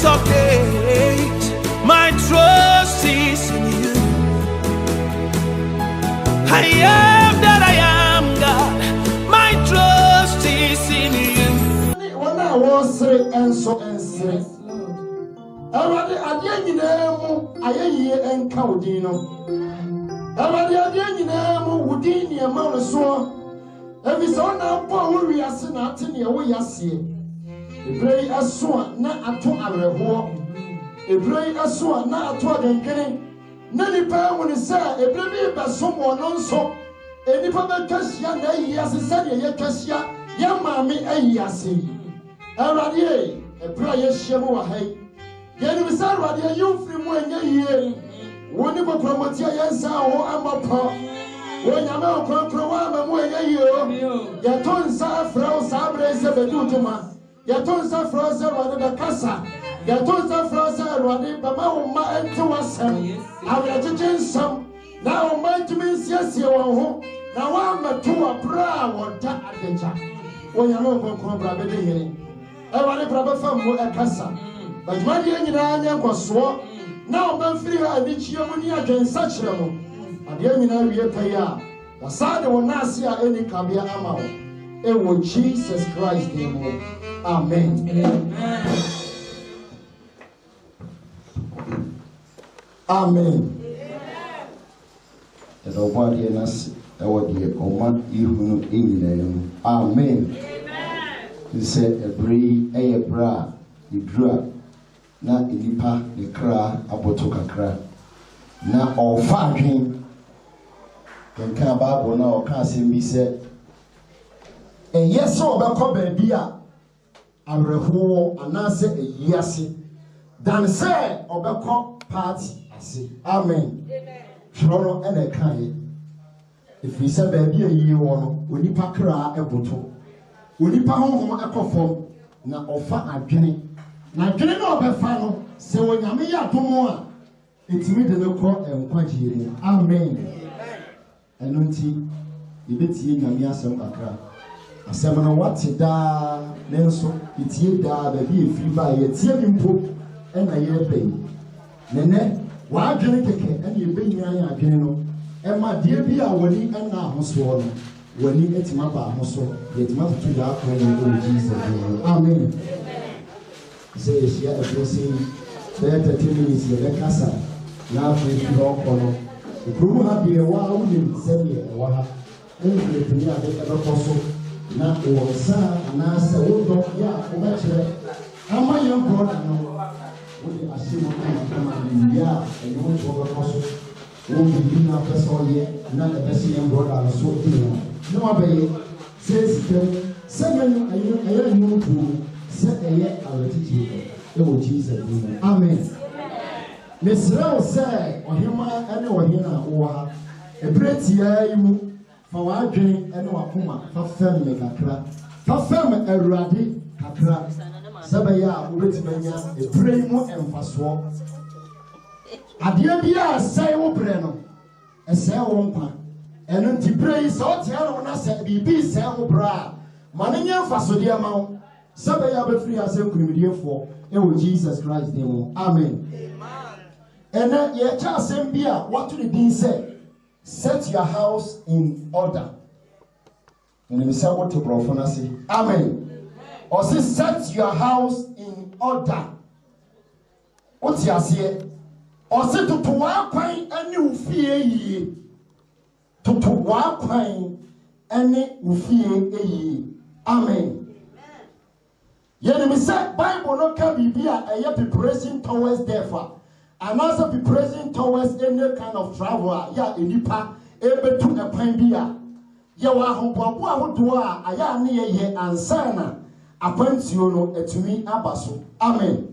gate. My trust is in you. I am that I am, God. My trust is in you. When I was and so and say, everybody at the end I and Caudino. Everybody at the end would in your mouth so. Every son of poor we are seen at in your way. I see. A very as soon not at all. A very as soon not at all. Then getting Nanny Pan when he said, a baby by someone also. Any public cassia, yes, said, a cassia, young mammy, a yassi. Already, a prayer shamu hay. Get him already, you from when you when you promote your yes, I'm a pop. When you're not conqueror, when your tones are frozen, sabres of a dutuma. Your tones are frozen rather than casa. Your tones are frozen rather than my and to us. I will change some. Now, my to me, yes, you are home. Now I'm a two a bra or that at the jack. When you're not conqueror, baby. I want a brother from a casa. But my young man was swore. Now I'm free. I did you when you against such a level. And the enemy will pay out. The side will not see any cabia amount. It will Jesus Christ name. Amen. Amen. The nobody in us, our dear, or what you in them. Amen. He said, a bree, a bra, you drug, not ilipa, the cra, abotoka cra. Now, all fucking. Can come back or now, can't be said. And yes, so about baby, I'm a whole and answer a yes. Dan say, about party, I say, Amen. Choro and a kind. If we say baby, you want, when you pack her a bottle, when you pack home a perform, now offer a guinea. Now, can you know about final? So when I'm here, two more, it's me the local and quite here. Amen. And until you bet ye Namia Sambakra. A seven what da, Nenso, it's ye da, the be free by a tearing poop and a year pay. Nene, why drink and you bring me a general. And my dear be our wedding and now swallow. When you get my bar, so yet must to that when you go Jesus. Amen. Say, she had a blessing, 30 minutes in the casa. Now, if you don't follow. The crew had the wow in 7 years. Only to me, I think ever possible. Now, was and I said, oh, don't, yeah, I'm my young brother. When I see what I'm coming, yeah, and you want to overcome. Won't be doing our first all year, not the best young brother, so no, I beg, says, seven, I know to set a year, I will teach you. Oh, Jesus, amen. Miss Rao said, or him and or hina or a pretty you for our drink and our puma, for family kakra, for family a radi kakra, Sabaya, Ritmania, a primo and for swap. A dear Bia say, O Breno, a say wompa, and until praise or tell when I said, be say, O bra, Manania for so dear mount, Sabaya be free as a criminal for, oh Jesus Christ, name. Amen. And then your child same beer, what do the dean say? Set your house in order. And we say what to profanity. Amen. Or say set your house in order. What's your say? Or say to walk any fear ye. To walk any fear. Amen. Yet we say Bible no can be a preparation towards therefore. And also be present towards any kind of travel. Yeah, in Nipa, able to a pine beer. Yawa Humpa, who I am near ye and Sana. Appoint you no to me, Abaso. Amen.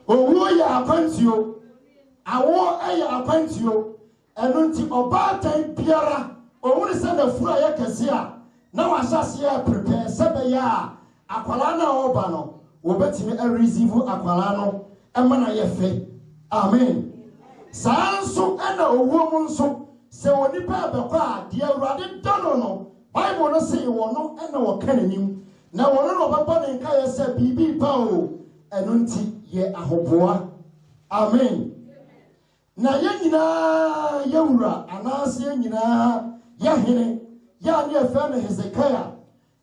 Oh, who ya appoint you? I won't appoint you. And until about time, Piera, or when send a flyer Cassia. Now I shall see her prepare Sabaya, Aqualana Obano, will bet me a receive Aqualano, and when I have faith. Amen. Sanso and a woman so when you pay the car, dear Radin Dono, Bible no say you will not and no can him. Now one of our body and Kaya said, BB Pow, enunti ye ahoboa. Amen. Na yanyina yawura anase yanyina yahene ya ne afa na Hezekiah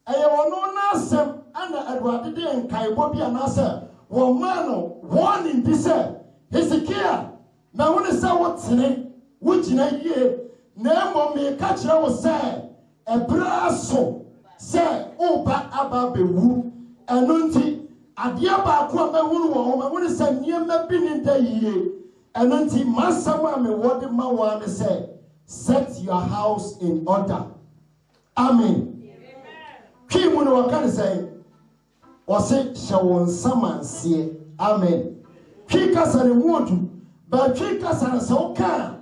eye wono na asem ana Awurade de nkaibo bi anase wo ma no warning bi se Hezekiah na woni se wotene wugina yie na emo me ka kire wo se ebra so se oba aba bewu enunti adia ba ko amahunu wo ma woni se niema bi ni da yie enunti masama me wode ma wa me se set your house in order. Amen. Ki mu no waka say o se hye samansie. Amen. Ki kasa ne muodu ba ki kasa se o ka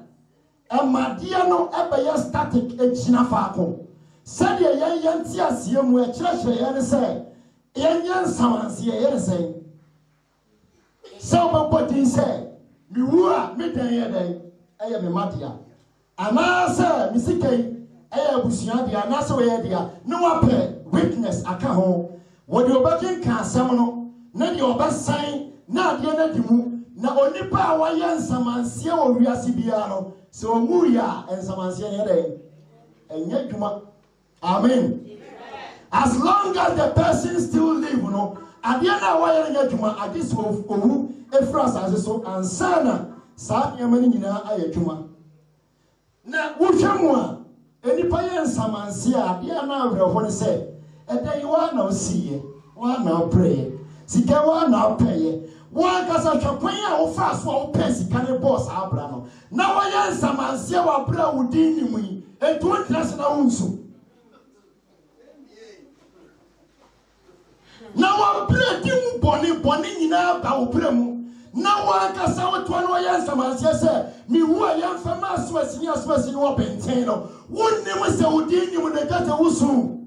amadia no ebeye static ejina faako said ye yanti asie mu e kirehye ye ne se yenyan samansie ye ne se so body say mi wu a me dan ye dan eye me madia anase misikai eye abusuan dia anase we ye dia no wape witness aka ho wo de obakin ka asem no na de obasan na de na dimu na onipa a waye nsamansie wo wiase bia no se omu ya nsamansie ye dan enye dwuma. Amen. As long as the person still live, no, at the end of why you juma, at this owu efras as so ansana sa yamani nyina ayadwuma. Na wohwemu a enipa ye nsamanse a de na awrehɔ ne sɛ ɛda yi wa na osiye wa na pray sika wa na pay wa kasa twakwan a wo fa so wo pay sika ne boss abra no na wa ye nsamanse wa bra wo din ni mu yi etu international unsu na wa pray di mu boni nyina ba wo pray mu na wa kasa wo to no ye nsamanse sɛ mi wu a ye mfama so asini wo benten no wonni mu sɛ wo din ni mu de gata wusu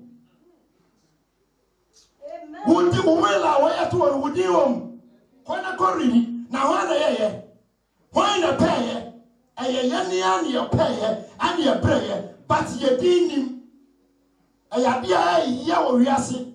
wundi mu wela wa ya to wo din wom kona koriri na ho na ye ho na peye eye ye ne peye ane ye breye but ye din nim aya bia ye wo wiase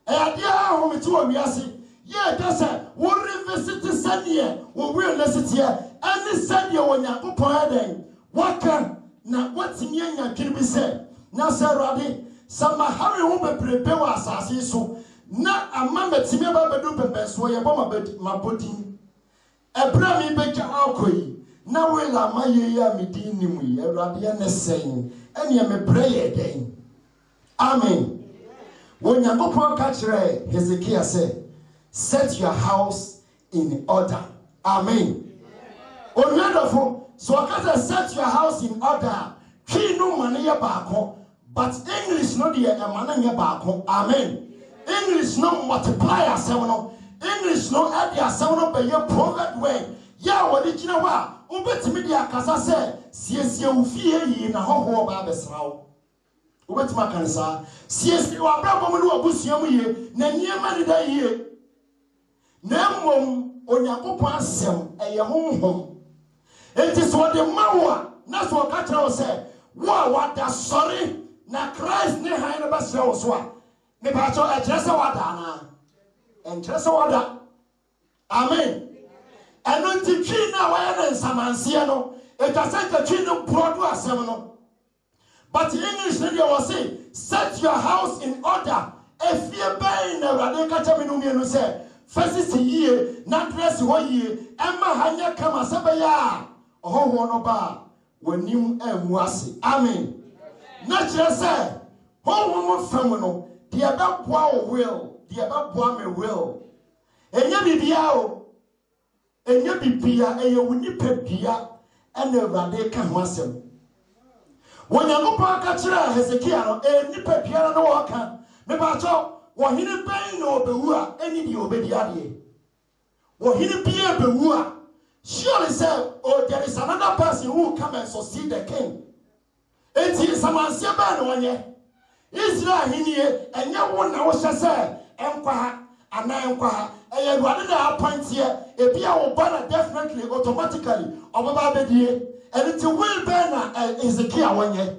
aya bia ho meti wo wiase ye ka se wo revisit sanie wo we na sitie ani sanie wo Nyankopɔn adan waka na watimi anya twiri bi se na se Awurade sama hawe ho bebrebe wa asase so na ama metime ba bedu pepe so ye bo mabodin ebra mi beja akoyi na we la maye ya midin nimu yi Awurade ya ne sen ene me breye den. Amen. When Nyankopɔn ka kire Hezekiah say set your house in order. Amen. Onwendofo so aka set your house in order ki no mane ye baako but English no de e mane ye baako. Amen. English no multiply asem no English no add asem no be ye proverb way ya wodi kina wa ubetimi dia kasa se siesie wo fie yi na hoho ba besrawo ubetimi kansa siesie wa brabo mu no obusuam yi na niema ne da yi na mmom Onyankopɔn asem eye honhom enti so de mawa na so ka kira wo se wo wada sorry na Christ ne han na besra wo so a me ba cho e kire se wada na en kire se wada. Amen. Eno ti twi na wa ya na nsamanse no e ka se ka twi no brodo asem no but in English ne dey was say set your house in order if you buy na Awurade ka cha me no mienu se fasisi yie na dress ho yie emma hanya kama se be ya ohoho no ba wanim amu ase. Amen. Na kire se ho mo fam no de ba boa o will de ba boa me will enya bibia o enya bibia eye woni padua ena Awurade ka ho asem Onyankopɔn ka kire Hezekiah no eni padua no wo ka me ba cho wo hene ban no obewu a eni di obedi ade wo hene bia bewu a surely say oh there is another person who come and succeed the king enti samanse ba no onye Israel hinie enye wo na wo hye enkwa ha ana enkwa ha eye Awurade na appoint here ebia wo ba definitely automatically obaba bedie enti will be na Hezekiah wonye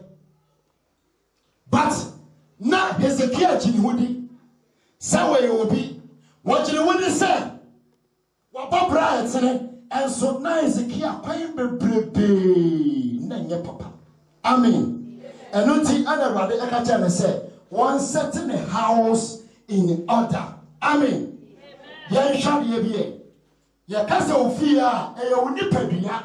but na Hezekiah chini hudi sawe obi wo chini hudi say sene enso na Ezekiel kwan bebrebe na nye papa. Amen. Enunti ana Awurade eka cha na say one setting a house in order. Amen. Yen hwa de bie. Ye kasa ofi a e ye onipadua.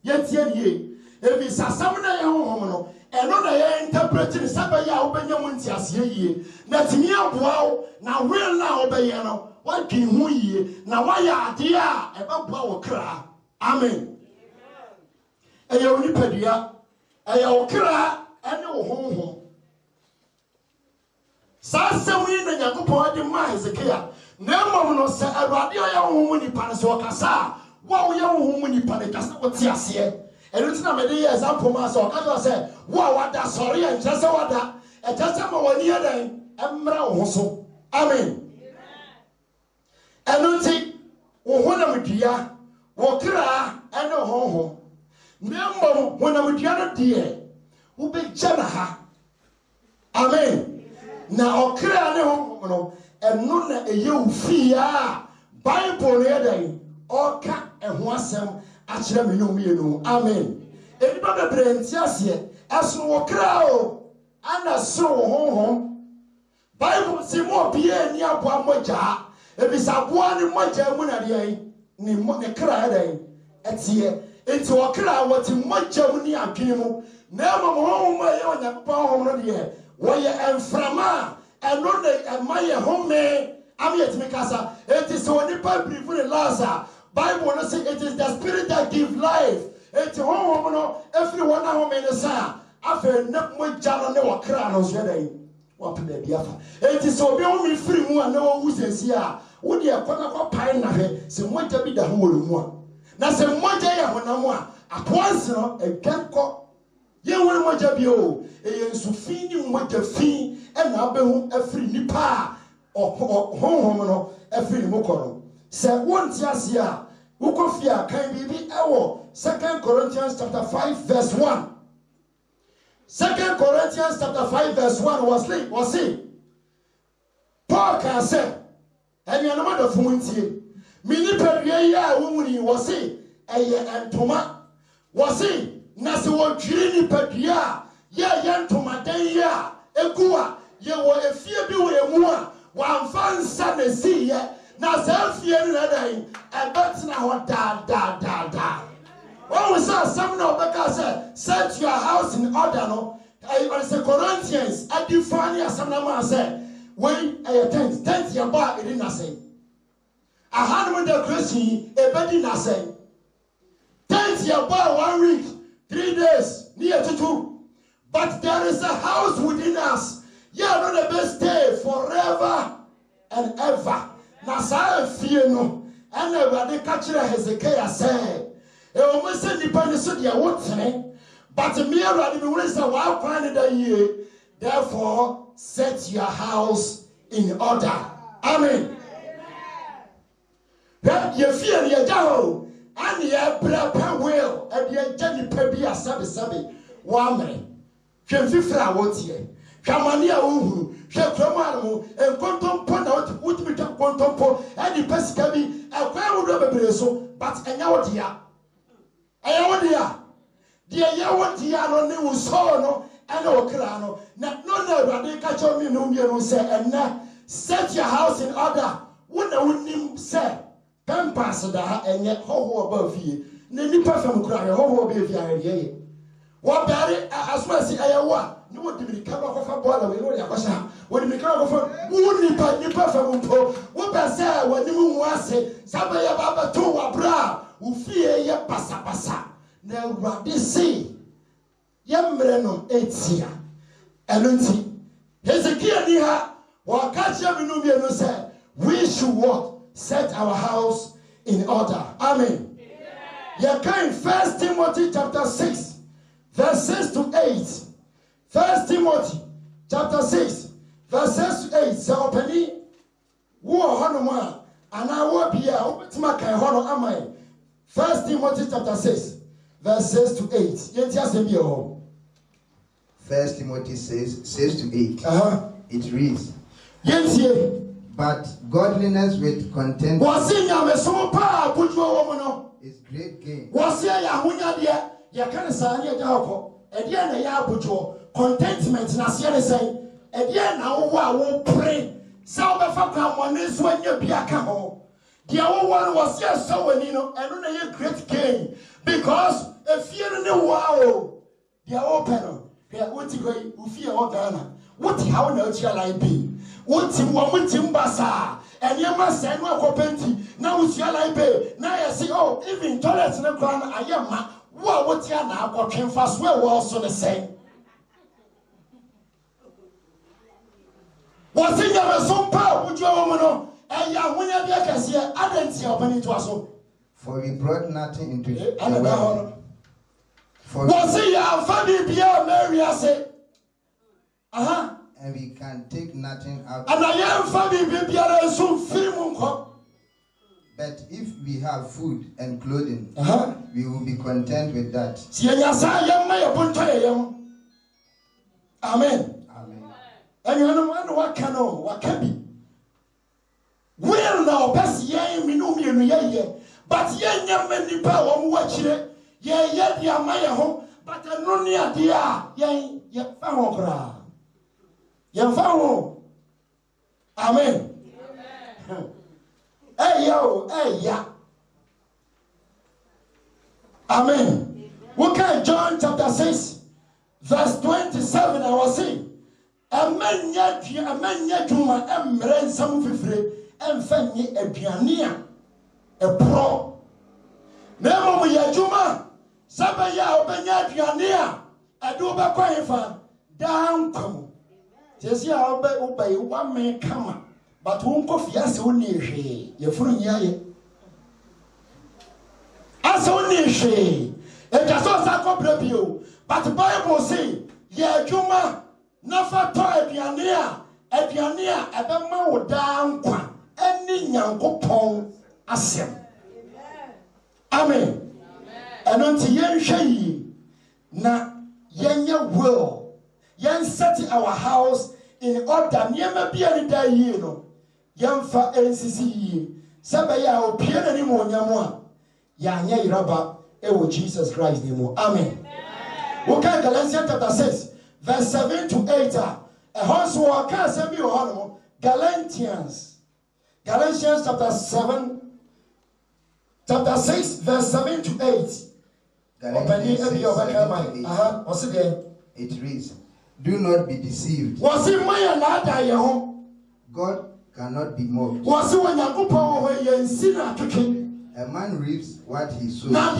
Ye tie die. Ebi sasam na ye honhom no. Eno na ye interpret ni sabe ya obenya mu ntiase yie. Na timi aboa na will na obeye no. Wa dwi hu yie na wa ya ade a e beboa wo kra. Amen. E ye onipadua. E ye wo kra ene wo honhom. Sasemi na Yakupon de ma Ezekiel. Nemo no se Awurade oya wo nipa ne se okasa. Wa wo ya wo nipa ne kasa wo ti ase. Enu na me dey example ma se okasa se wa wada sori en chese wada. E chese ma wani adan emra wo so. Amen. Enu ti wo honam dua wo kra ene honhom. Nemo honam dua no de wo be jana ha. Amen. Na okra ne ho no eno na eye ufia Bible ne dan oka eho asem a kire me yom yenu. Amen. Eniba bebre ntiase aso okra o ana so honhom. Bible si mo bia ni aboa moja ebisa aboa ni moja mu na de ni mo ne kra dan etie enti okra woti moja mu ni adwene mu na mo honhom ma ye Onyankopon honhom no de Waya enframa eno ne emaye home amietimikasa. It is only Bible for the Laza. Bible no say it is the spirit that give life. It home no everyone na home in the sa afa na mo jalo ne wakra no so dey wapo da biafa. It is obi o mi free mu na wo wusesi a wo de akona kwa pai na he se moja bi da ho wolu mu a na se moja ya honam a apoanse no eganko ye won moja bi o eyensu fi ni moja fi e na abehu afri nipa honhom no afri ni mokoro se won ti ase a ukofia kan bibi ewo 2 Corinthians chapter 5 verse 1. 2 Corinthians chapter 5 verse 1 was it Paul can say and you know the fumuntie mini pedue ya wumuni was it eye entoma was it na se wo twiri ni padua ya yentoma dan ya egua ye wo efie bi wo emu a wa mfansa na si ye na se afie ni na dan ebetina ho da when we say some no because set your house in order no I say Corinthians adifani asamna ma say when tent your bar it na say ahanu with the Christian ebedi na say tent your bar 1 week 3 days near to 2 but there is a house within us yeah not the best day forever and ever na sa fie no and Awurade ka kire Hezekiah say e o mo se nipa ni so dia wotene but me Awurade me won say wa kwan da yie therefore set your house in order. Amen. That ye fear ye jaho and ye brapa will and ye jani pebi asabe wa mere hwe fifra wotie hwamane a wohuru hwe kromamu enkontompo na wotimi twa kontompo edi pesika bi akwa wodo bebre so but enya wodia enya wodia die ye wodia no ne wo so no ene okra no na no na Awurade ka cho mi no mienu se ena set your house in order wona wonim se pampas da ha enye hoho ba fie na nipa fam kura he hoho ba fie ahede wo bari asmasi ayawa ni wo dimirika ba kofa bola we no ya kwasha wo dimirika ba kofa wo nipa fam mpo wo ba se wani mu ase saba ya baba to wa bra wo fie ye pasapasa na Awurade si yemre no etia enunti Hezekiah ni ha wa kacha minu bi no say we should what set our house in order. Amen. You can 1 Timothy chapter 6 verse 6 to 8. 1 Timothy chapter 6 verse 6 to 8. So openi wo honoma ana wo bia obetima kan hono amai. 1 Timothy chapter 6 verse 6 to 8. Yenti asem bi ho. 1 Timothy 6 to 8. It reads. Yenti But godliness with contentment is great gain. Contentment na se ne say e dia na wo pray sa wo fa kwa money so anya bia ka ho dia wo was yes so wani no eno na ye great gain because if you no wow dia wo peno dia woti koi ufie o Ghana woti how na ochia line be woti wo mutim basa ene ma se no akopenti na ochia line be na ye say oh even toilet na kwa na ayema wo woti na akotwenfa so e wo so ne say was in your son power would you woman and ya when you be a cassia I didn't see open to us for we brought nothing into it. For was it your family be a Mary I say and we can take nothing out and I am family be a soon film but if we have food and clothing we will be content with that. Amen. And you know what can be. Well now, pass ye minumi ye, but ye many power watch it, ye ya my home, but a no near dear, ye found ye found. Amen. Hey yo, hey ya. Amen. Look at John chapter 6, verse 27. I was saying. A man yaduma emren some fifre and fanny a piania a pro. Nemo yajuma Sabaya obenya piania a doba quaifa down come. Jessia obey 1 man come, but won't coffee as only she, your friend yaye. As only she, it does not complete you, but the Bible say, Yajuma. Nafa to aduane a ebema wo dan kwa eni nyankopon asem amen eno nti yenhwe yi na yenye will yen set our house in order niema bia ni da yi no yemfa ensisi yi sebe ya opie na ni mo nyamo a ya nya yiraba e wo Jesus Christ name amen okay Galatians chapter 6 verse 7 to 8. A horse walk as a bio Galatians chapter 6, verse 7 to 8. What's it there? It reads, do not be deceived. Was it my lad? God cannot be mocked. Was it when you go away sinner to king? A man reaps what he sows. Now,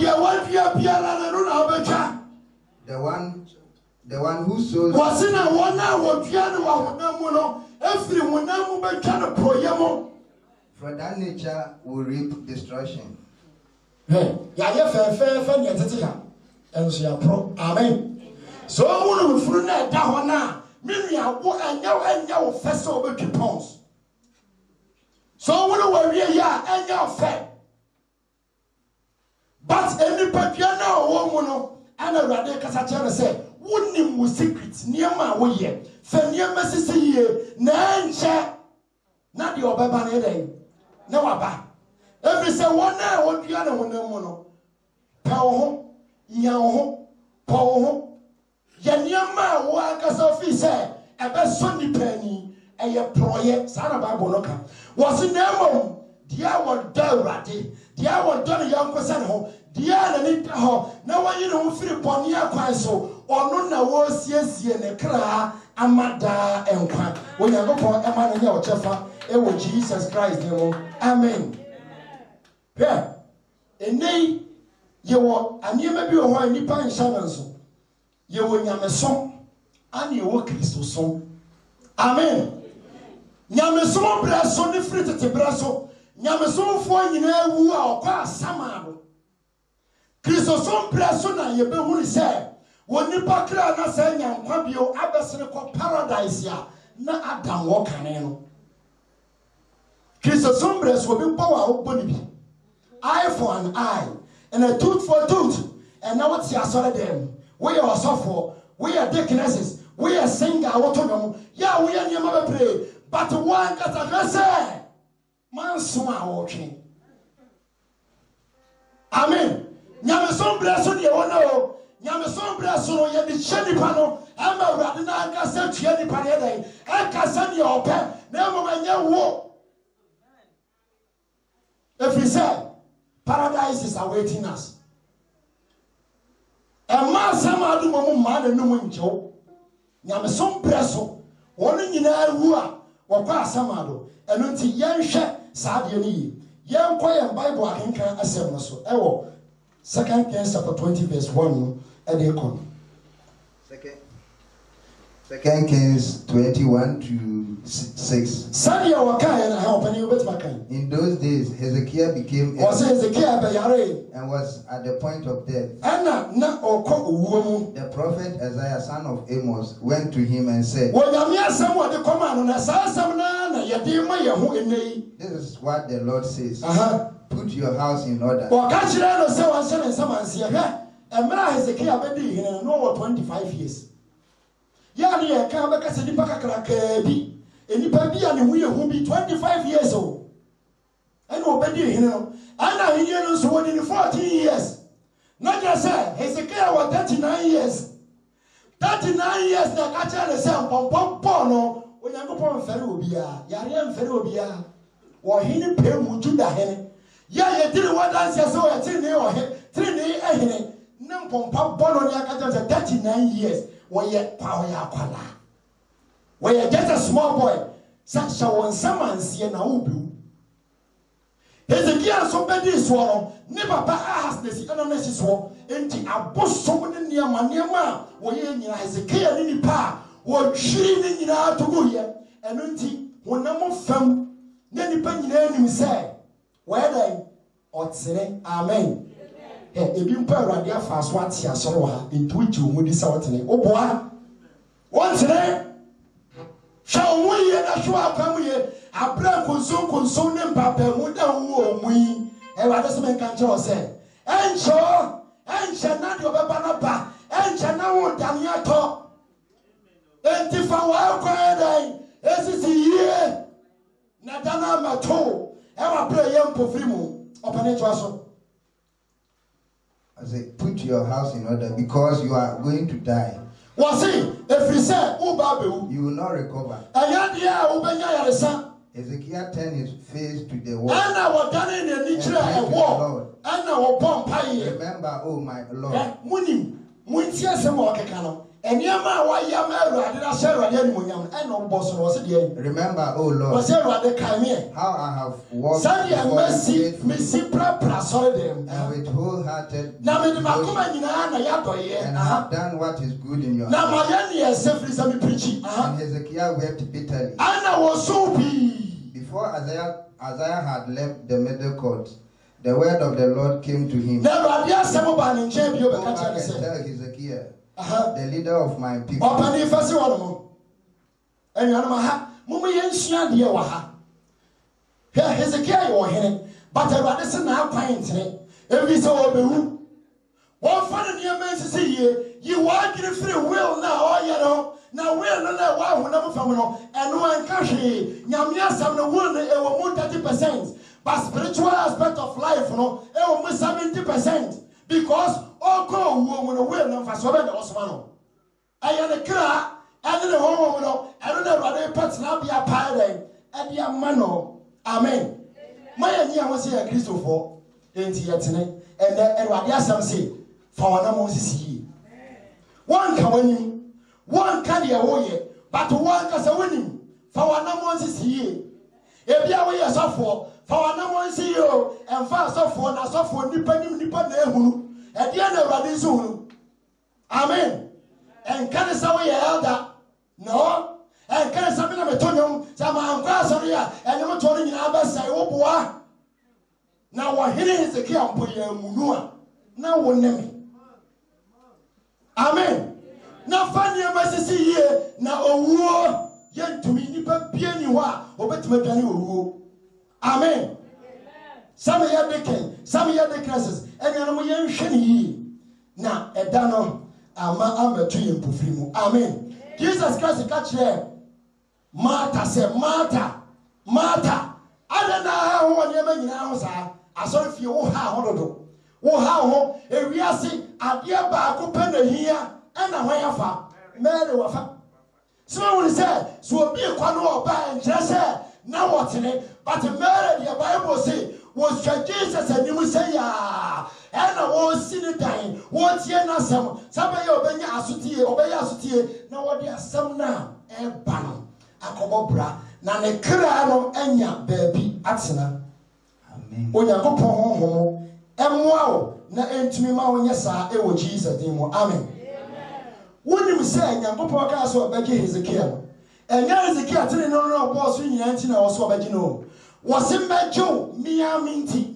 the one who sows was in a 1 hour piano every 1 hour by kind proyamo. From that nature will reap destruction. Hey, fair, and she are pro. Amen. So I want to free that down. Maybe I will and your first over 2 pounds. So I want to worry and your fair. But any piano woman and a radical said. Wouldn't mu secret near my way, Fenia Messy ye, Nancha, not your baba day. No, Abba. Every say 1 hour, the other one, no power, young, power, Yanyama, workers officer, a best Sunday penny, and your project, Sarah Boloka. Was in their mom, the hour done ratty, the hour done a young person home, the other need her. Now I don't feel upon your quaso. Or no was yes, ye cra, amada and quan. When you go for a man in your cheffer, it was Jesus Christ, amen. Yeah, and nay, you were, and you may be a while nipa in Shannon. You were Yamason, and you were Christus. Amen. Yamason brasso, the frittete brasso, Yamason for you know who are past Samaro. Christus brasso, and you be who said. When you pack na say nyankwa bio abesere ko paradise ya na adam wo kane no Christ sombres will be power open bi eye for an eye and a tooth for a tooth and now what's your sorry them we are suffer we are deaconesses we are singer what to know yeah we are near pray but one Catagasa, man, so I walking. Amen. Yamason Brasso, you know, Yamason Brasso, you the Chenny Pano, I'm a Radina Castle Chenny Panade, and Cassan your pen, never when you walk. If he said, paradise is awaiting us. A man, some other man, and no one joke. Yamason Brasso, one in a wua, or pass some other, and until young shed, Sadiani, young quiet Bible, I can assemble so. Oh. 2 Kings chapter 20 verse 1 and they come. 2 Kings 21 to 6. In those days, Hezekiah became ill and was at the point of death. The prophet Isaiah, son of Amos, went to him and said, "This is what the Lord says. Put your house in order." 25 years. Yani kama kasa nipa kakra bi enipa bi a ne hu yehu bi 25 years old. And obedi hene no. Ana hene no so woni 14 years. Not just say Hezekiah was 39 years. 39 years na ka cha le say pompom no onyankopon fere obi a yare mfere obi a wo hene pemu Juda hene. Ya ye diri wadan se so ye tiri ne o he tiri ne ehene na pompom bono ne aka cha 39 years. Where power kwala. Where just a small boy, such a one summon see na ubu. Hezekiah somebody swallow, never pa has this anonymous war, empty a bush someone near Maniama, where you Hezekiah in the pa, or shooting in our to go here, and empty when no more fam, then the penny enemy say, where they ought say, Amen. If you pay radio fast, what's your sorrow into which you would decide today? Oh, boy, once today, shall we and a show come here? A brand consuming papa would down we, and what does man can say? And so, and shall not your banapa, and shall not want down your top. And if I were quiet, as is a year, Nadana Mato, ever play young Pofimo, upon it also. I say, put your house in order because you are going to die. Was it? If we say, you will not recover. Ezekiel turned his face to the wall. And remember, oh my Lord. Remember, oh Lord, how I have walked and with wholehearted devotion, and have done what is good in your eyes. And Hezekiah wept bitterly. Before Isaiah had left the middle court, the word of the Lord came to him. Go back and tell Hezekiah, the leader of my people. Hezekiah was here, but I rather say now pint. Every so be one funny near man to see you are getting free will now, you know. Now we're not why we never found and one country. Yamia some the world it will 30%. But spiritual aspect of life, it will 70%. Because all go woman will for so many Osmano. I am a car, and the home, I don't know what they put now be a pirate, and the mano. Amen. My idea was here, Christopher, and Tiatine, and what Yassam say, for one Moses ye. One can win, one can be a warrior, but one can a winning, for one Moses ye. If you are way as for one Moses you, and fast off one as off for Nippon, at the end of Radizun. Amen. And can I say elder? No. And can I say I'm a tongue? Some ambassador and you're turning in Abbas. Oh, boy. Now, what he is the camp for your Munua. Now, one name. Amen. Now, find your message here. Now, oh, yet to me, you put Pianua, or bet me, Amen. Some of your decay, some of your decreases, and you're young shenny. Now, a dano, I'm a tree in Pufimu. Amen. Jesus Christ, catch there. Martha said, Martha, Martha, I don't know how one year in house. I saw if you how do. Oh, how, if we are see, a dear back open here, and a way of Mary Wafa. So we say, so be a quano by and just say, now what's in it? But Mary, the Bible say, was Jesus and you will say, ah, and I won't see the time. What's here now? Somebody obey Asuti, now what they are some now, and Bannon, a cobobra, Nana Krano, Enya, baby, Atsina. Amen. When you go home, and wow, na entumi ma wonye saa e wo Jesus din mu. Amen. Woni mu say nyampo ka so obaje Hezekiah no. Enya Hezekiah tene no boss nyina nti na wo so obaje no. Wo se mejo mia minti.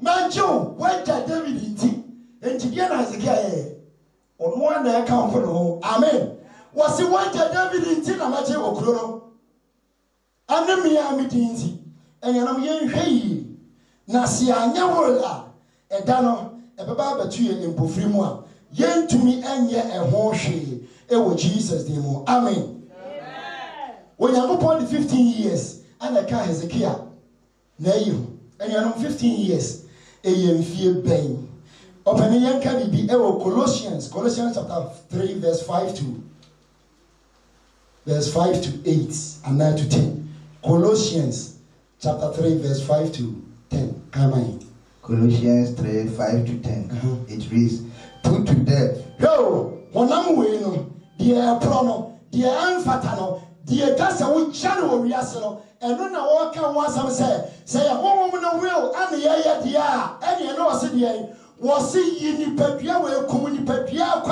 Mejo waja David nti. Enti dia na Hezekiah ye. Ono na e kan ko no. Amen. Wo se waja David nti na maje okuro no. Ane mia minti nti. Enya no ye hwe yi. Na si anya wola Edano, a baba to you in Pofrimua. Yen to me and ye a horsey, it was Jesus demo. Amen. When you're upon the 15 years, and a car Hezekiah, nay you, and you're on 15 years, a yen fear bane. Open a young can be Colossians chapter 3, verse 5 to verse 5 to 8 and 9 to 10. Colossians chapter 3, verse 5 to 10. Come on. Colossians 3, 5 to 10. It reads, put to death. Yo, Honam Wino, dear Prono, dear Anfatano, dear Gassa, which channel Riasano, and when I walk on once I say a woman will, and the dear, and you know, I said, was see ye Pepia will come in Pepia.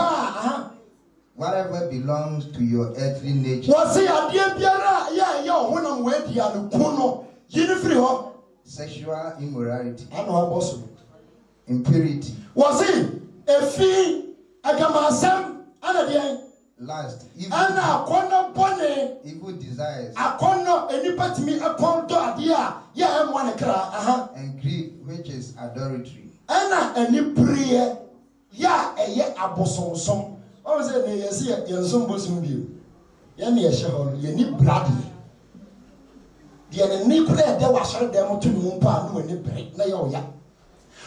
Whatever belongs to your earthly nature. Was see a dear Piara, yeah, when I'm with you, and Kuno, Jennifer. Sexual immorality. I know possible. Impurity. Was it a fee? I come myself and again. Lust. And I corner bonnet. Evil desires. I corner any part me upon to idea. Yeah, I'm one cry. And greed, which is adultery. And any prayer. Yeah, a yet a bosom song. I was saying, you see, you're some bosom view. You're near Shahon, you need bloody. The enemy could have there was them to the moon pan when they break. Na ya.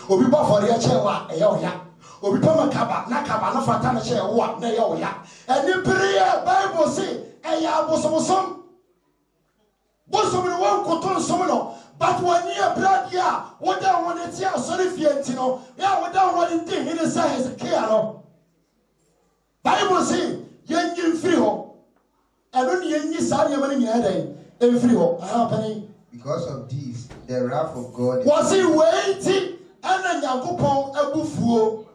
Obi ba for ya chewa e ya. Obi pa makaba na kaba no fata na chewa na ya. Any prayer Bible say e ya bosom. Bosom no one koton som no. But when you brad ya, what down when it's ya sorry fientino. Ya what down when it thing in say Hezekiah no. Bible say yen free ho. E no yen sa ya mani nya dai. Because of this, the wrath of God was he waiting and a Yakupon Abufuo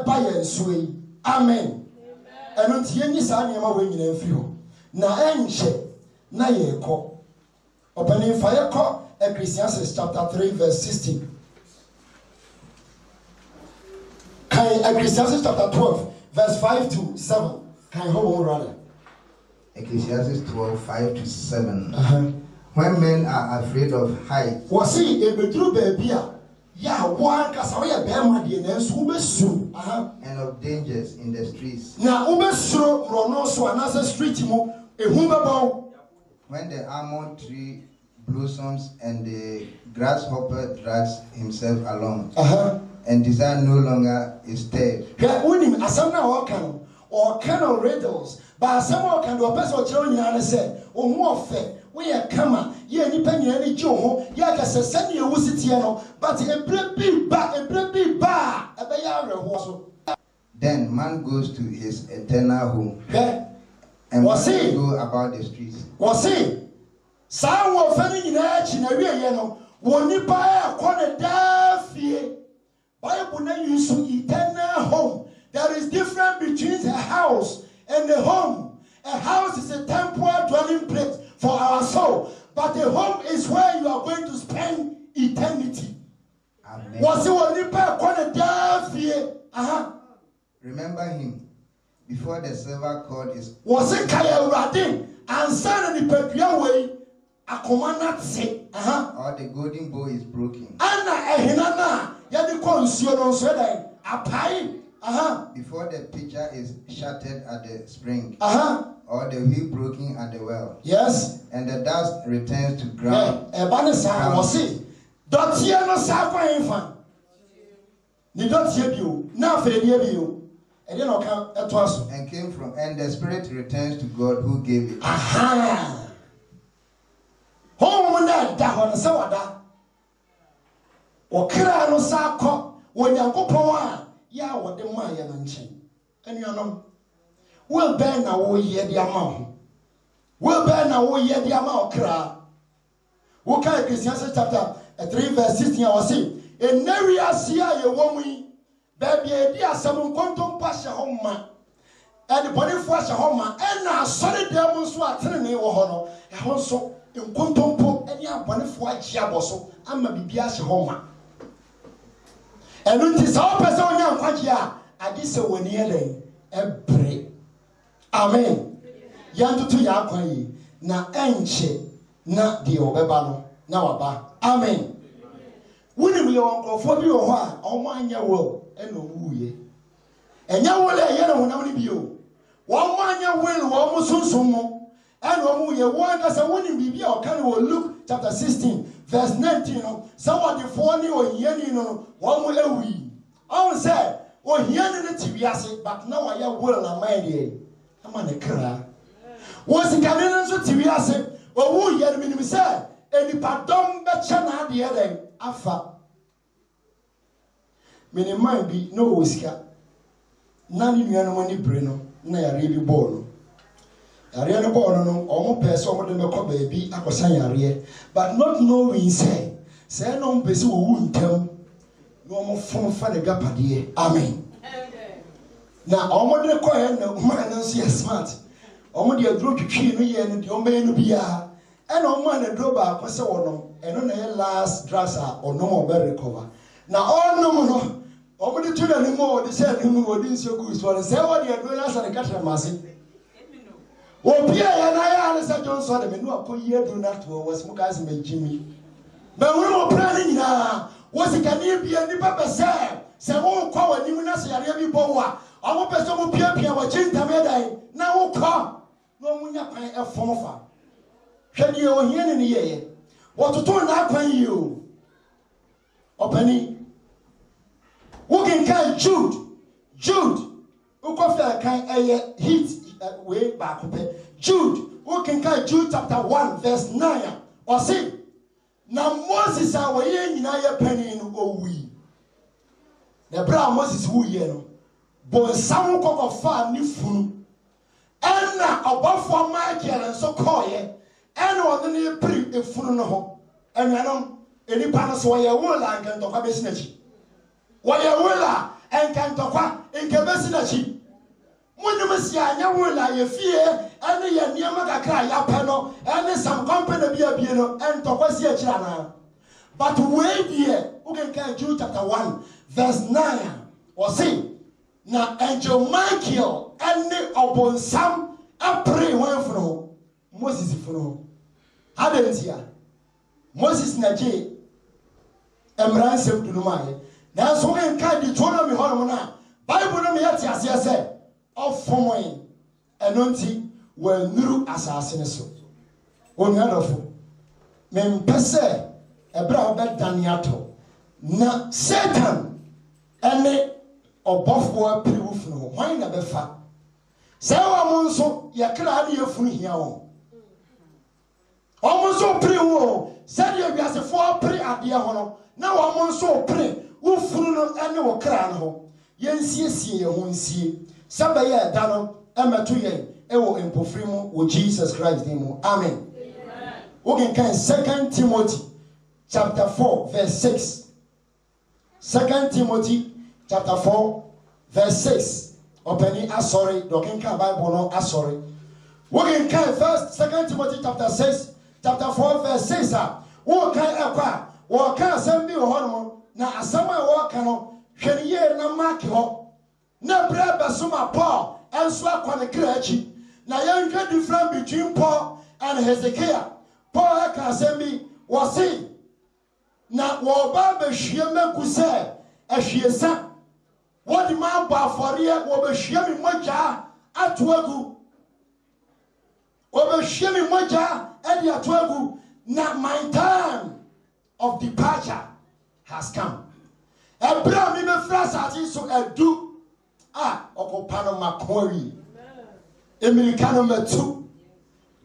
Bayan Sui. Amen. And until any son of winning and few. Na enche na ye ko. Opening fire call Ecclesiastes chapter 3, verse 16. Ecclesiastes chapter 12, verse 5 to 7. Can you hold on rather? Ecclesiastes 12, 5 to 7. When men are afraid of heights. Was he a bedroom baby? Yeah, one Casawaya Bermadi and Subesu. And of dangers in the streets. Now, Ubesu, Ronoso, another street, a humabao. When the almond tree blossoms and the grasshopper drags himself along. And desire no longer is dead. Winning Asana or kind of riddles. But someone can do a person children and say, oh, more fair. We are come, ye any penny any Joe, Yakas send you Wusitiano, but a bread bar, a bayar. Then man goes to his eternal home. And was he go about the streets? Was he? Some were fanning in edge in a real yellow, won't you buy a corner daffy? Bible name you to eternal home. There is difference between a house and a home. A house is a temporary dwelling place for our soul, but a home is where you are going to spend eternity. Amen. Was it only by corner Remember him before the silver cord is. Was it Kaya Radin and San the Pepia way? A commandant say, or the golden bow is broken. Anna Ehinana, Yadiko Siono Sweden, a pie. Before the pitcher is shattered at the spring. or the wheel broken at the well. Yes. And the dust returns to ground. Ebanisa was it. Dotia no safa infant. Ni dotia bio. Na fe die bio. And then and came from, and the spirit returns to God who gave it. Aha. Home na da ho se wada. O kra no sa kọ wonyankopon a ya wode ma ya na nchen. Anuanom. Wo be na wo ye dia ma ho. Wo be na wo ye dia ma okra. Wo ka Ecclesiastes chapter 3 verse 16 was say, "En nari asia ye wo mu baby edi asam nkontom pa hye homa e de bonifo hye homa e na asore dem nso atrene wo ho no e ho so nkontom po eni abonifo agye aboso ama bibia hye homa enu nti sa opese onya nkwagye a age se woni ele ebre amen yantutu ya akwan yi na enche na de obeba no na waba amen wuni mi won krofo bi wo ho a omo anya wo eno wuye enya wo le ye no honam ni bio wo mo anya wo wo mo sunsun mo eno mo ye wo aka se woni bibia o kan wo Luke chapter 16 verse 19 no somebody for ni o hiani no wo mo ewi on say o hiani ne tiwiase but na wa ye wo la mind ye ama ne kra wo sikane no so tiwiase o wu ye no minim se enipa dom be che na ade ye den afa minimum bi no wosika na ni nuano mani bre no na yare bi ball no yare no ball no omo pese omo de mekọ baabi akosan yare but not knowing say no mpese wo wu ntam no omo fon fa ne gapade amen na omo de ko he na man no so smart omo de aduro twitwi no ye no de omo ye no bia e na omo na dro ba akose wo no eno na ye last drugs a ono mo be recover na ono mo no omudi tuna ni mo de say ni mo di nso gu so say what you do na say katra mase opia ya na ya na say Johnson de me no akoyi do na to was mu guys me jimi me wuri mo plan ni na wo sika ni bia ni papa say wo kwa wani mu na say yare bi bo wa omo pese mo pia wa chinta me dai na wo kwa no mu nya kwan e fom fa hwe ni o hie ni ye wo toto na kwan yi o opani who can call Jude who can call heat way back Jude who can call Jude chapter 1 verse 9 or say now Moses our ye nyina ye pani no owi the bra Moses who ye no bon sam ko fa ni funu enna obafo Michael so call ye enna on ne pri e funu no ho enwanom enipa no so ye wo la nkan to kwa besinachi waya wela enkantokwa enkebesi na chi munum sia anya wela ye fie ene ye niam kakra ya peno ene some company bia no entokwa si akira na but we here we can Jude chapter 1 verse 9 or say na angel Michael ene obonsam apre wan fro Moses fro hadentia Moses na je emran sem dunumaye na so en ka di tono mi hono na Bible no me yati ase se ofon enonti wa nuru asase ne so onadofo me mpese ebra obe daniato na Satan ene obofo apiriwu funu ho hwan na befa se wa mo nso ye kra na ye funu hia wo o mo so piriwu se de wiasefo apiri ade ho no na wa mo nso piri wo funu no ene wo kra no ho yensiesie ye ho nsie sabaye da no emeto ye ewo empofri mu wo Jesus Christ name amen we can 2 Timothy chapter 4 verse 6 2 Timothy chapter 4 verse 6 openi asori dokin ka Bible no asori we can 2 Timothy chapter 4 verse 6 wo kan ekwa wo kan asem bi wo hono na asem a wo kan no hweniye na mark ho na bra basoma Paul enso akwa ne kra achi na yenhwe different between Paul and Hezekiah Paul ka asem bi wo say na wo ba be hwie maku se ahwiesa wo di ma ba afore wo be hwie mi mogya atoagu Obeshemi moja edi atwagu na my time of departure has come. Ebra mi be frasa ati so edu okopano makori. Americano metu.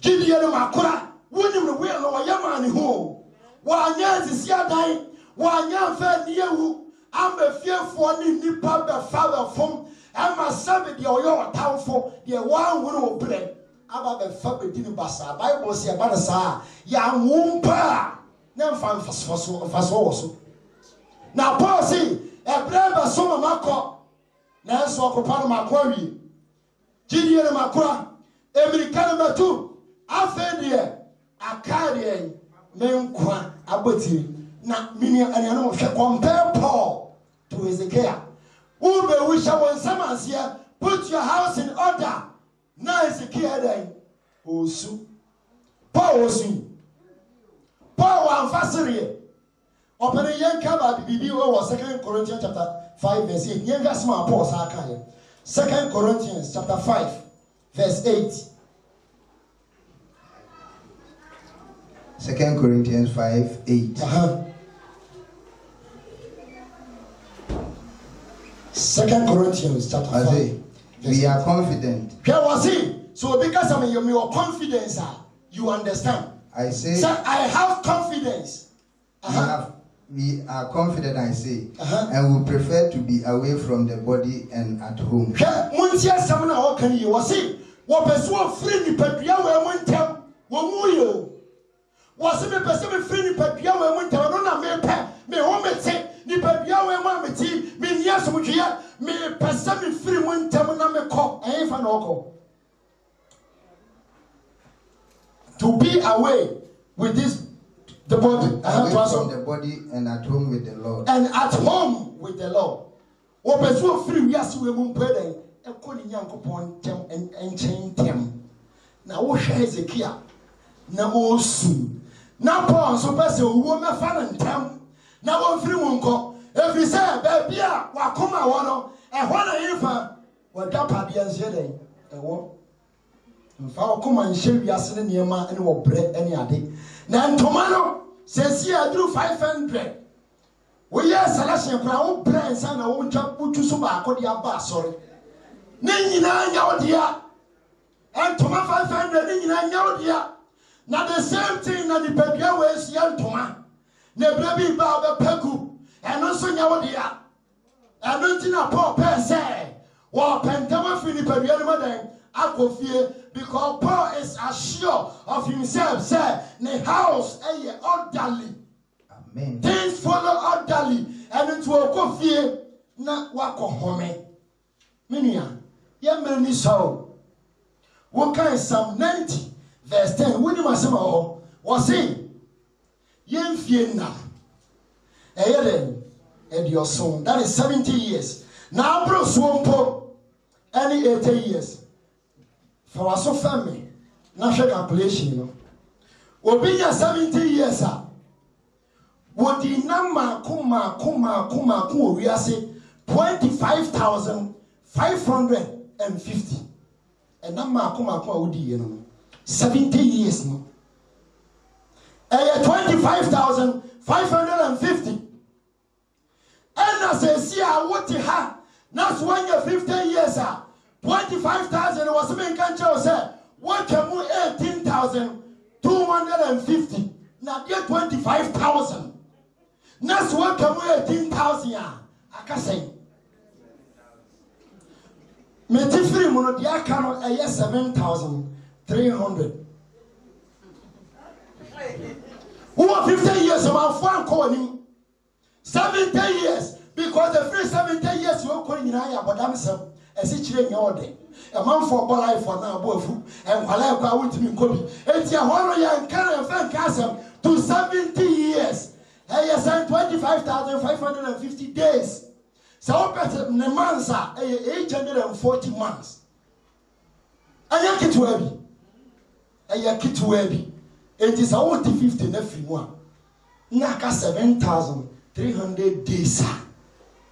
Gideon makora wonim no we no yama ni ho. Wa anya sisia dan, wa anya fa niewu, amba fiefo ni nipa be fa fom. Ama sabe de oyo tamfo de wa nwuru obre. Aba be fa be dini basa. Bible say aba sa ya nwumpa na mfa faso woso. Na Paul say ebre be so mamako na so okopano makori. Gideon makora Americano metu afedie akadie menkwa aboti na mini aniano mo hwe compare Paul to Hezekiah. Ube wisha wonsamansia put your house in order. Na Hezekiah then osu Paul osu Paul wanfasire opere yenka ba bibi wo 2 Corinthians chapter 5 verse 8 yenga small Paul sa aka 2 Corinthians chapter 5 verse 8. 2 Corinthians 5:8. 2 Corinthians chapter 5. We are confident. So because of your confidence, you understand. I say. So I have confidence. We are confident, I say, and we prefer to be away from the body and at home. Was me person free ni padua we mu ntam no na me pe me ho mete ni padua we mu ameti me nia somdua me person me free mu ntam na me ko fa na oko to be away with this the body away from the body and at home with the Lord with the Lord wo person free wi ase we mu mpeden e ko ni nyankopon tem enchen tem na wo hwe Hezekiah na osu na Paul so pese owo mefa na ntam na won firi mu nko efiri se ba bia wakoma wo no ehwo na yifa wada pade anse den ewo mfa wakoma nhye wiase ne niema ne wo bre ne ade na ntoma no sesi aduru 500 wo ye selection kura wo bre nsa na wo ntwa putu so ba akodi aba asore ne nyina nya odia ntoma 500 ne nyina nya odia. Now the same thing na the baby always yantoma. Na baby ba be peku. And also nyawodia. And nothing na Paul per se. Wa pentama fini baby animaden akofie because Paul is assured of himself say the house eye orderly. Amen. Things follow orderly and it will akofie na wako home. Minia, ye meni so. What kind Psalm 90 Verse 10, when you must say, was saying, Yen Fiena, and your son, that is 70 years. Now, bro, swampo, any 80 years. For us, so family, national calculation, you know. Will be 70 years, sir. Would the number kuma, we are saying 25,550. And number kuma, would you know. 70 years no. 25,550. And as I see what you have, that's when you're 50 years. 25,000 was being cancer said, what can we 18,250? Now get 25,000. That's what can we 18,000. I can say. Metifri mono dia cano 7,300. Who are 50 years about one calling 70 years because the first 70 years you are calling in Aya, but I'm some as it's in your day. A man for life for now, both and while I go with me, Kobe. It's your horror and carry a fan castle to 70 years. I assign 25,550 days. So better than the months are 840 months. I yank it to heavy. I yank it to heavy. It is a 50 every one. Naka 7,300 days.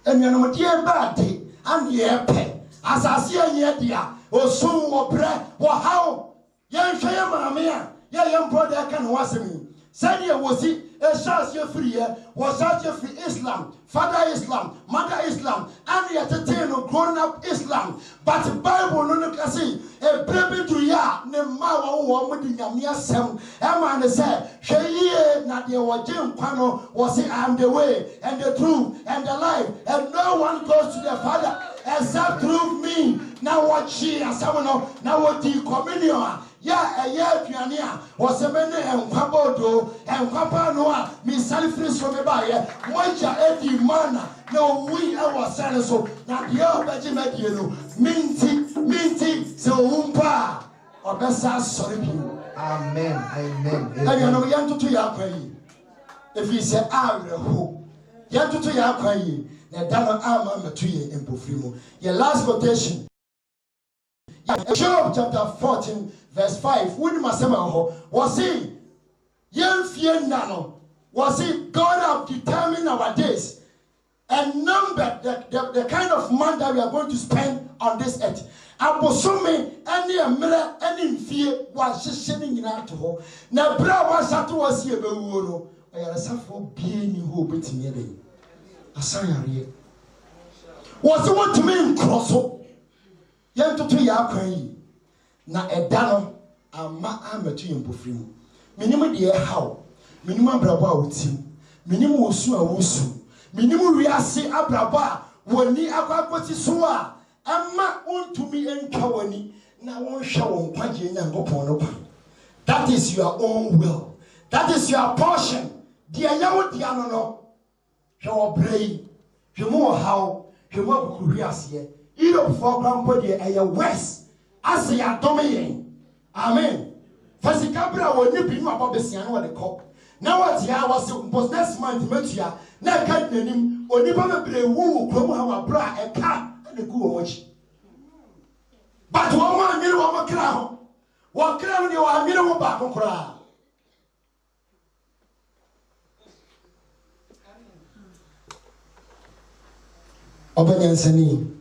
And you know, dear bad day, and ye pay. As I see a year, dear, or soon or bread, or how Yan shaya mamia, yan brother can wasemi. Sanya was a church free, was such a free Islam, father Islam, mother Islam, and yet a grown up Islam. But the Bible no can see a baby to ya, ne mawa woman in Yamia Sam, a man said, Shaye, Nadia Wajim Pano, was say, I am the way and the truth and the life, and no one goes to the Father except through me. Now what she and someone now what the communion. Ya eye aduane was a mene enkwabo enkwapa no a me salifri so me ba ye moja edi mana na wi e was sane so na de obeji medie no minti se umpa obesa sori bi. Amen. Ayo no yantutu ya kwayi if you say awreho yantutu ya kwayi na dano ama metuye empofri mu. Your last quotation Job chapter 14 verse 5. When was he? Was he? God have determined our days and numbered the kind of month that we are going to spend on this earth. Abosome any amira any fear was shining in out to her. Now, bra was at was here, but I suffer being who bit me. I saw you. Was the one to me cross up? Yantutu ya kwan na edano ama ametu yempofri mu minimu de how minimu abrabo a wotim minimu osu a wosu minimu wiase abrabo a woni akwakoti so a ama ontumi entwa woni na wonhwe won kwaje nyankopon no kwa. That is your own will, that is your portion. Dia yawo dia no hwe obrei hwe mu how hwe mu abuku wiase Europe for Grandpa a West as a domain. Amen. Fasikabra will nip him about the Sian or the cop. Now, what was next month, Metia, now can't name him or never be a woo, come our bra, a cat, and a good watch. But one million of a crown. What crown you are, million back on crown. Obanyansani.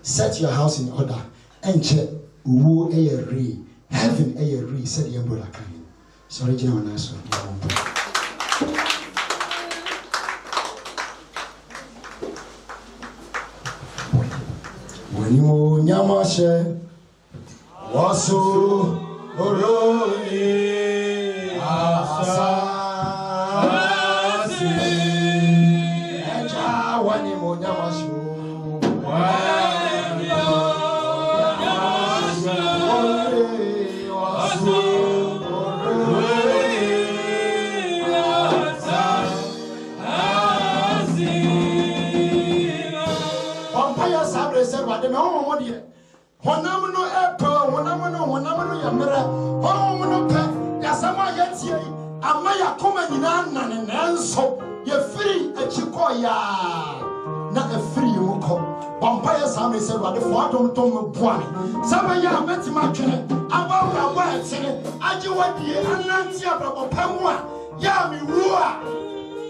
Set your house in order and check who a re heaven a re said your brother can. Sorry, General Nassau. When you Yamashe was so Amaya come in and so you're free a chikoya. Not a free muko. Vampire Sammy said, what the father don't point. Samaya met him actually about our words. I do what the Anantia of Pamwa. Yami Rua.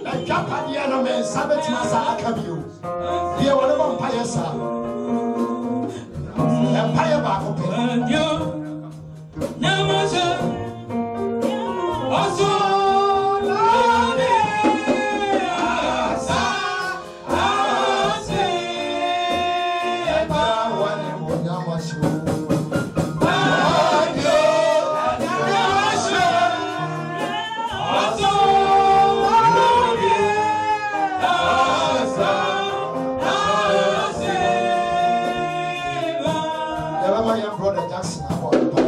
Like Japadiano man, Sabbath Massa Akabu. Here, what a vampire Sam. Empire back. Also, brother Jackson about